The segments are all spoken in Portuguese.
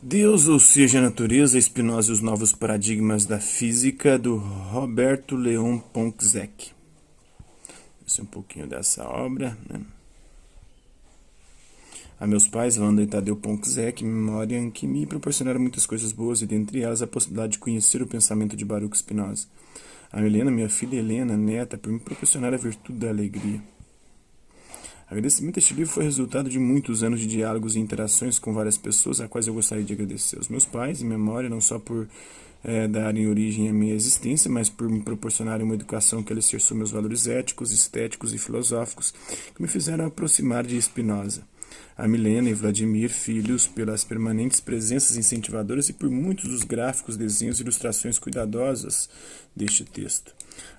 Deus, ou seja, a natureza, Spinoza e os novos paradigmas da física, do Roberto Leon Ponczek. Esse é um pouquinho dessa obra, né? A meus pais, Wanda e Tadeu Ponczek, memória que me proporcionaram muitas coisas boas e dentre elas a possibilidade de conhecer o pensamento de Baruch Spinoza. A Helena, minha filha Helena, neta, por me proporcionar a virtude da alegria. Agradecimento a este livro foi resultado de muitos anos de diálogos e interações com várias pessoas, a quais eu gostaria de agradecer. Os meus pais, em memória, não só por darem origem à minha existência, mas por me proporcionarem uma educação que alicerçou meus valores éticos, estéticos e filosóficos, que me fizeram aproximar de Spinoza. A Milena e Vladimir, filhos, pelas permanentes presenças incentivadoras e por muitos dos gráficos, desenhos e ilustrações cuidadosas deste texto.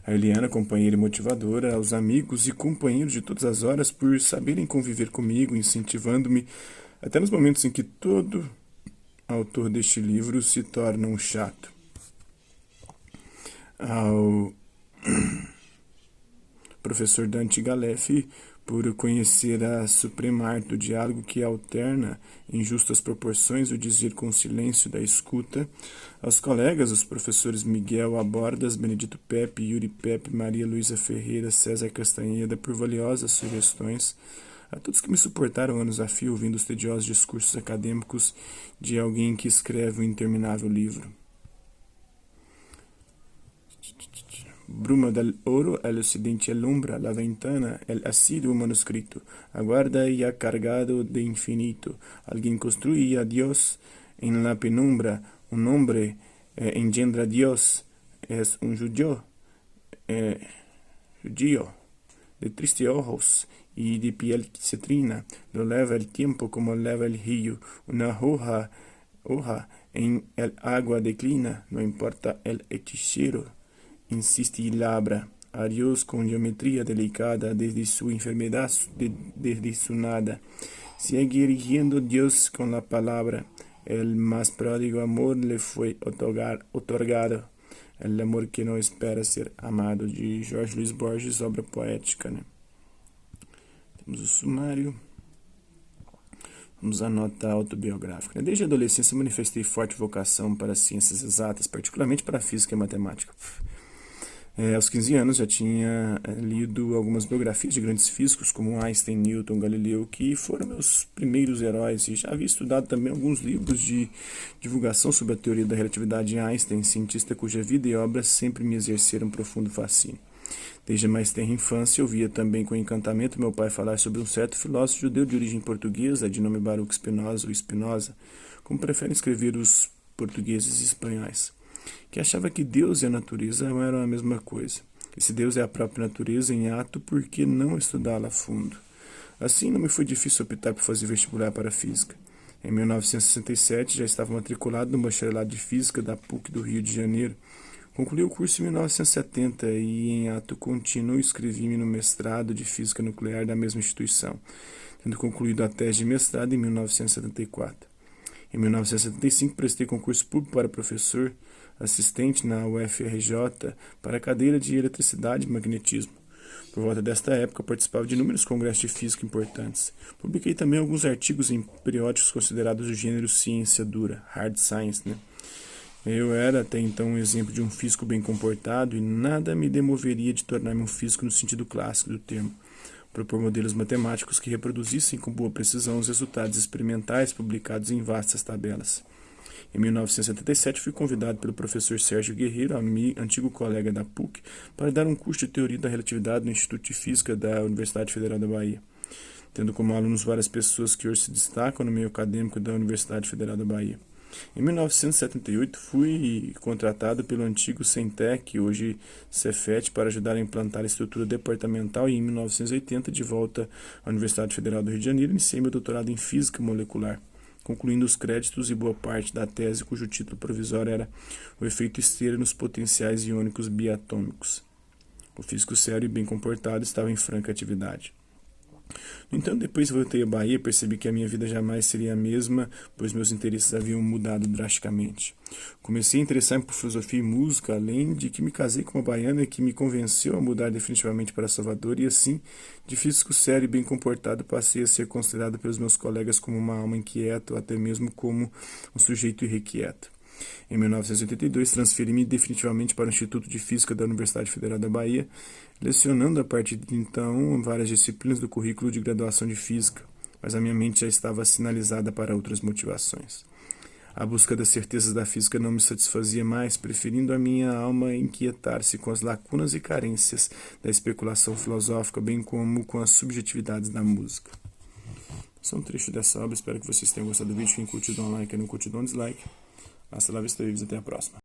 A Eliana, companheira e motivadora, aos amigos e companheiros de todas as horas por saberem conviver comigo, incentivando-me até nos momentos em que todo autor deste livro se torna um chato. Ao professor Dante Galeffi, por conhecer a suprema arte do diálogo que alterna em justas proporções o dizer com o silêncio da escuta, aos colegas, os professores Miguel Abordas, Benedito Pepe, Yuri Pepe, Maria Luísa Ferreira, César Castanheda, por valiosas sugestões, a todos que me suportaram anos a fio ouvindo os tediosos discursos acadêmicos de alguém que escreve um interminável livro. Bruma del oro, el occidente alumbra la ventana, el asiduo manuscrito, aguarda ya cargado de infinito. Alguien construye a Dios en la penumbra, un hombre engendra a Dios, es un judío, de tristes ojos y de piel cetrina, lo leva el tiempo como leva el río, una hoja en el agua declina, no importa el hechicero. Insiste y labra a Dios con geometría delicada desde su enfermedad, desde su nada. Sigue erigiendo Dios con la palabra. El más pródigo amor le fue otorgado. El amor que no espera ser amado, de Jorge Luiz Borges, obra poética, né? Temos o sumário. Vamos à nota autobiográfica. Desde a adolescência manifestei forte vocação para as ciências exatas, particularmente para a física e matemática. Aos 15 anos já tinha lido algumas biografias de grandes físicos como Einstein, Newton, Galileu, que foram meus primeiros heróis, e já havia estudado também alguns livros de divulgação sobre a teoria da relatividade de Einstein, cientista cuja vida e obra sempre me exerceram profundo fascínio. Desde a mais tenra infância, ouvia também com encantamento meu pai falar sobre um certo filósofo judeu de origem portuguesa, de nome Baruch Spinoza, ou Spinoza, como preferem escrever os portugueses e espanhóis, que achava que Deus e a natureza eram a mesma coisa. E se Deus é a própria natureza em ato, por que não estudá-la a fundo? Assim, não me foi difícil optar por fazer vestibular para a física. Em 1967, já estava matriculado no bacharelado de física da PUC do Rio de Janeiro. Concluí o curso em 1970 e, em ato contínuo, inscrevi-me no mestrado de física nuclear da mesma instituição, tendo concluído a tese de mestrado em 1974. Em 1975, prestei concurso público para professor assistente na UFRJ para a cadeira de eletricidade e magnetismo. Por volta desta época, participava de inúmeros congressos de física importantes. Publiquei também alguns artigos em periódicos considerados do gênero ciência dura, hard science, né? Eu era até então um exemplo de um físico bem comportado e nada me demoveria de tornar-me um físico no sentido clássico do termo. Propor modelos matemáticos que reproduzissem com boa precisão os resultados experimentais publicados em vastas tabelas. Em 1977, fui convidado pelo professor Sérgio Guerreiro, antigo colega da PUC, para dar um curso de teoria da relatividade no Instituto de Física da Universidade Federal da Bahia, tendo como alunos várias pessoas que hoje se destacam no meio acadêmico da Universidade Federal da Bahia. Em 1978, fui contratado pelo antigo Centec, hoje Cefet, para ajudar a implantar a estrutura departamental e, em 1980, de volta à Universidade Federal do Rio de Janeiro, iniciei meu doutorado em Física Molecular, concluindo os créditos e boa parte da tese, cujo título provisório era O efeito esteira nos potenciais iônicos biatômicos. O físico sério e bem comportado estava em franca atividade. No entanto, depois voltei à Bahia e percebi que a minha vida jamais seria a mesma, pois meus interesses haviam mudado drasticamente. Comecei a interessar-me por filosofia e música, além de que me casei com uma baiana que me convenceu a mudar definitivamente para Salvador e assim, de físico sério e bem comportado, passei a ser considerado pelos meus colegas como uma alma inquieta ou até mesmo como um sujeito irrequieto. Em 1982, transferi-me definitivamente para o Instituto de Física da Universidade Federal da Bahia, lecionando a partir de então várias disciplinas do currículo de graduação de Física, mas a minha mente já estava sinalizada para outras motivações. A busca das certezas da física não me satisfazia mais, preferindo a minha alma inquietar-se com as lacunas e carências da especulação filosófica, bem como com as subjetividades da música. Esse é um trecho dessa obra, espero que vocês tenham gostado do vídeo. Quem curtiu, dá um like, quem não curtiu, dá um dislike. Hasta la vista, até a próxima.